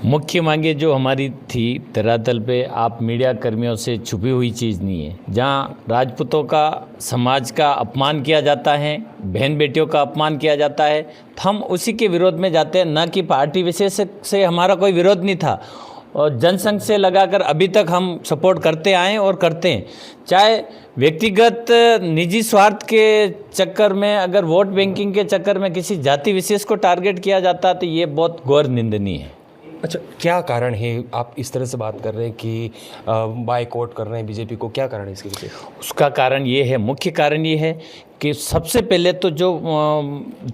मुख्य मांगे जो हमारी थी धरातल पे आप मीडिया कर्मियों से छुपी हुई चीज़ नहीं है। जहाँ राजपूतों का समाज का अपमान किया जाता है, बहन बेटियों का अपमान किया जाता है, तो हम उसी के विरोध में जाते हैं। न कि पार्टी विशेष से हमारा कोई विरोध नहीं था और जनसंघ से लगाकर अभी तक हम सपोर्ट करते आए और करते हैं। चाहे व्यक्तिगत निजी स्वार्थ के चक्कर में, अगर वोट बैंकिंग के चक्कर में किसी जाति विशेष को टारगेट किया जाता तो ये बहुत गौर निंदनीय है। अच्छा, क्या कारण है आप इस तरह से बात कर रहे हैं कि बायकॉट कर रहे हैं बीजेपी को, क्या कारण है इसके पीछे? उसका कारण ये है, मुख्य कारण ये है कि सबसे पहले तो जो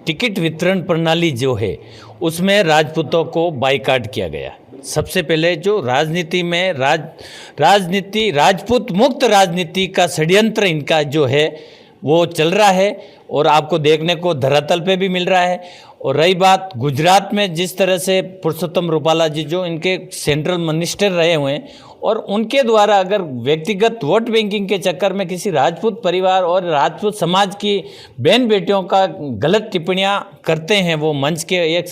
टिकट वितरण प्रणाली जो है उसमें राजपूतों को बायकॉट किया गया। सबसे पहले जो राजनीति में राजनीति राजपूत मुक्त राजनीति का षड्यंत्र इनका जो है वो चल रहा है और आपको देखने को धरातल पे भी मिल रहा है। और रही बात गुजरात में, जिस तरह से पुरुषोत्तम रूपाला जी जो इनके सेंट्रल मिनिस्टर रहे हुए हैं और उनके द्वारा अगर व्यक्तिगत वोट बैंकिंग के चक्कर में किसी राजपूत परिवार और राजपूत समाज की बहन बेटियों का गलत टिप्पणियां करते हैं, वो मंच के एक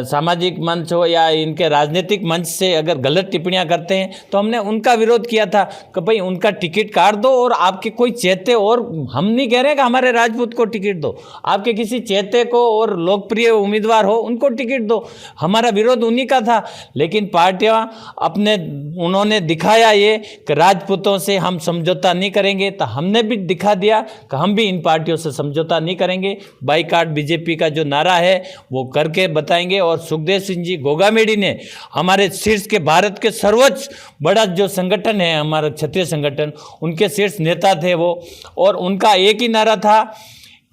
सामाजिक मंच हो या इनके राजनीतिक मंच से अगर गलत टिप्पणियां करते हैं तो हमने उनका विरोध किया था कि भाई उनका टिकट काट दो और आपके कोई चेते, और हम नहीं कह रहे कि हमारे राजपूत को टिकट दो, आपके किसी चेते को और लोकप्रिय उम्मीदवार हो उनको टिकट दो। हमारा विरोध उन्हीं का था। लेकिन पार्टियां अपने उन्होंने दिखाया ये कि राजपूतों से हम समझौता नहीं करेंगे, तो हमने भी दिखा दिया कि हम भी इन पार्टियों से समझौता नहीं करेंगे। बायकॉट बीजेपी का जो नारा है वो करके बताएंगे। और सुखदेव सिंह जी गोगामेडी ने हमारे शीर्ष के भारत के सर्वोच्च बड़ा जो संगठन है हमारा क्षत्रिय संगठन, उनके शीर्ष नेता थे वो, और उनका एक ही नारा था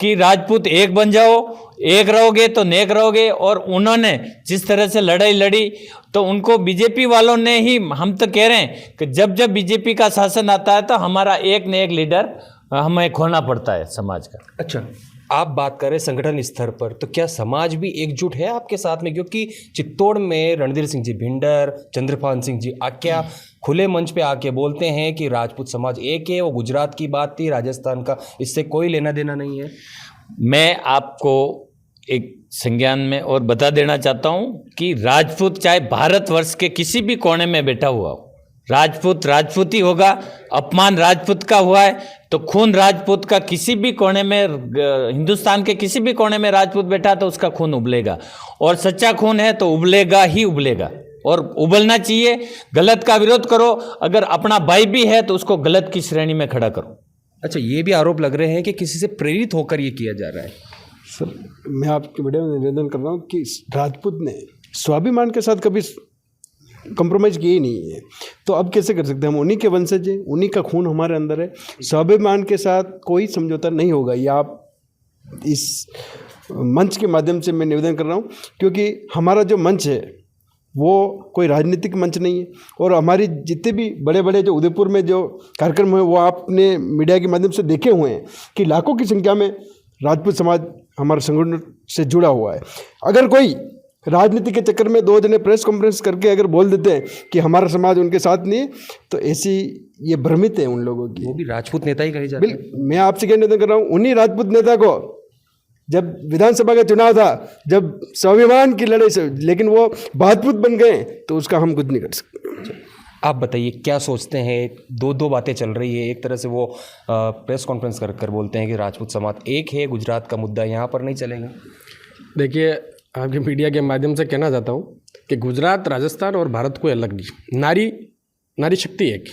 कि राजपूत एक बन जाओ, एक रहोगे तो नेक रहोगे। और उन्होंने जिस तरह से लड़ाई लड़ी तो उनको बीजेपी वालों ने ही, हम तो कह रहे हैं कि जब जब बीजेपी का शासन आता है तो हमारा एक न एक लीडर हमें खोना पड़ता है समाज का। अच्छा, आप बात करें संगठन स्तर पर, तो क्या समाज भी एकजुट है आपके साथ में? क्योंकि चित्तौड़ में रणधीर सिंह जी भिंडर, चंद्रपाल सिंह जी आक्या खुले मंच पे आके बोलते हैं कि राजपूत समाज एक है। वो गुजरात की बात थी, राजस्थान का इससे कोई लेना देना नहीं है। मैं आपको एक संज्ञान में और बता देना चाहता हूं कि राजपूत चाहे भारतवर्ष के किसी भी कोने में बैठा हुआ हो, राजपूत राजपूत ही होगा। अपमान राजपूत का हुआ है तो खून राजपूत का किसी भी कोने में, हिंदुस्तान के किसी भी कोने में राजपूत बैठा तो उसका खून उबलेगा, और सच्चा खून है तो उबलेगा ही उबलेगा और उबलना चाहिए। गलत का विरोध करो, अगर अपना भाई भी है तो उसको गलत की श्रेणी में खड़ा करो। अच्छा, ये भी आरोप लग रहे हैं कि किसी से प्रेरित होकर ये किया जा रहा है। सर, मैं आपके वीडियो में निवेदन कर रहा हूँ कि राजपूत ने स्वाभिमान के साथ कभी कंप्रोमाइज़ किए ही नहीं है, तो अब कैसे कर सकते हैं? हम उन्हीं के वंशज हैं, उन्हीं का खून हमारे अंदर है। स्वाभिमान के साथ कोई समझौता नहीं होगा। ये आप इस मंच के माध्यम से मैं निवेदन कर रहा हूँ, क्योंकि हमारा जो मंच है वो कोई राजनीतिक मंच नहीं है। और हमारी जितने भी बड़े बड़े जो उदयपुर में जो कार्यक्रम हुए वो आपने मीडिया के माध्यम से देखे हुए हैं कि लाखों की संख्या में राजपूत समाज हमारे संगठन से जुड़ा हुआ है। अगर कोई राजनीति के चक्कर में दो जने प्रेस कॉन्फ्रेंस करके अगर बोल देते हैं कि हमारा समाज उनके साथ नहीं है, तो ऐसी ये भ्रमित है उन लोगों की। वो भी राजपूत नेता ही कहे जाते हैं। मैं आपसे क्या निवेदन कर रहा हूँ, उन्हीं राजपूत नेता को जब विधानसभा का चुनाव था, जब स्वाभिमान की लड़ाई से, लेकिन वो राजपूत बन गए, तो उसका हम कुछ नहीं कर सकते। आप बताइए क्या सोचते हैं? दो बातें चल रही है। एक तरह से वो प्रेस कॉन्फ्रेंस कर बोलते हैं कि राजपूत समाज एक है, गुजरात का मुद्दा यहाँ पर नहीं चलेगा। देखिए, आपके मीडिया के माध्यम से कहना चाहता हूँ कि गुजरात, राजस्थान और भारत कोई अलग नहीं। नारी शक्ति एक।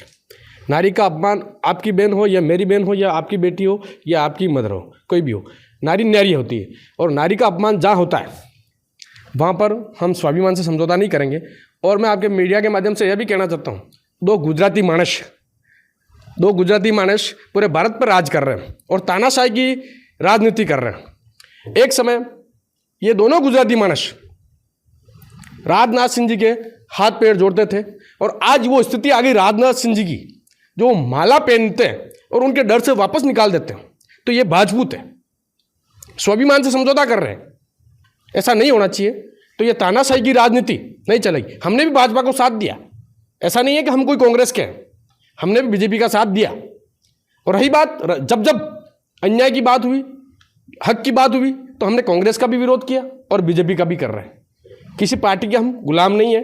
नारी का अपमान आपकी बहन हो या मेरी बहन हो या आपकी बेटी हो या आपकी मदर हो, कोई भी हो, नारी न्यारी होती है। और नारी का अपमान जहाँ होता है वहाँ पर हम स्वाभिमान से समझौता नहीं करेंगे। और मैं आपके मीडिया के माध्यम से यह भी कहना चाहता हूँ, दो गुजराती मानस पूरे भारत पर राज कर रहे हैं और तानाशाही की राजनीति कर रहे हैं। एक समय ये दोनों गुजराती मानस राजनाथ सिंह जी के हाथ पैर जोड़ते थे, और आज वो स्थिति आ गई राजनाथ सिंह जी की, जो माला पहनते हैं और उनके डर से वापस निकाल देते हैं। तो ये राजपूत है, स्वाभिमान से समझौता कर रहे हैं। ऐसा नहीं होना चाहिए। तो ये तानाशाही की राजनीति नहीं चलेगी। हमने भी भाजपा को साथ दिया, ऐसा नहीं है कि हम कोई कांग्रेस के हैं, हमने भी बीजेपी का साथ दिया। और रही बात, जब जब अन्याय की बात हुई, हक की बात हुई, तो हमने कांग्रेस का भी विरोध किया और बीजेपी का भी कर रहे हैं। किसी पार्टी के हम गुलाम नहीं है,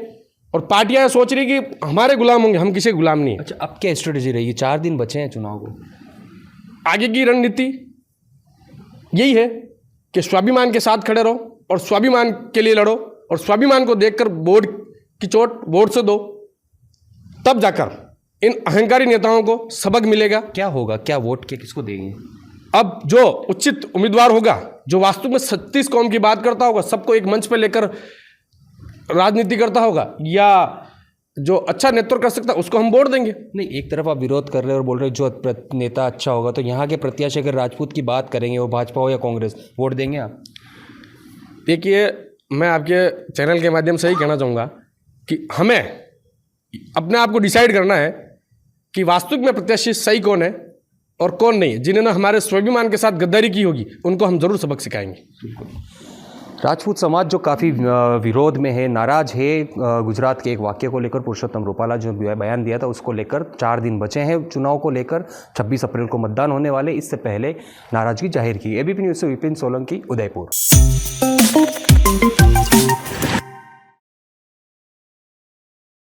और पार्टियां सोच रही कि हमारे गुलाम होंगे, हम किसी गुलाम नहीं है। अच्छा, अब क्या स्ट्रेटेजी रहेगी? 4 दिन बचे हैं चुनाव को। आगे की रणनीति यही है कि स्वाभिमान के साथ खड़े रहो और स्वाभिमान के लिए लड़ो, और स्वाभिमान को देखकर वोट की चोट वोट से दो, तब जाकर इन अहंकारी नेताओं को सबक मिलेगा। क्या होगा, क्या वोट के किसको देंगे? अब जो उचित उम्मीदवार होगा, जो वास्तव में 36 कौम की बात करता होगा, सबको एक मंच पर लेकर राजनीति करता होगा, या जो अच्छा नेतृत्व कर सकता है, उसको हम वोट देंगे। नहीं, एक तरफ आप विरोध कर रहे हो और बोल रहे हो जो नेता अच्छा होगा, तो यहाँ के प्रत्याशी अगर राजपूत की बात करेंगे, वो भाजपा हो या कांग्रेस, वोट देंगे आप? देखिए, मैं आपके चैनल के माध्यम से ही कहना चाहूँगा कि हमें अपने आप को डिसाइड करना है कि वास्तविक में प्रत्याशी सही कौन है और कौन नहीं। जिन्होंने हमारे स्वाभिमान के साथ गद्दारी की होगी, उनको हम जरूर सबक सिखाएंगे। राजपूत समाज जो काफ़ी विरोध में है, नाराज है गुजरात के एक वाक्य को लेकर, पुरुषोत्तम रूपाला जो बयान दिया था उसको लेकर। 4 दिन बचे हैं चुनाव को लेकर, 26 अप्रैल को मतदान होने वाले, इससे पहले नाराजगी जाहिर की। एबीपी न्यूज़ से विपिन सोलंकी, उदयपुर।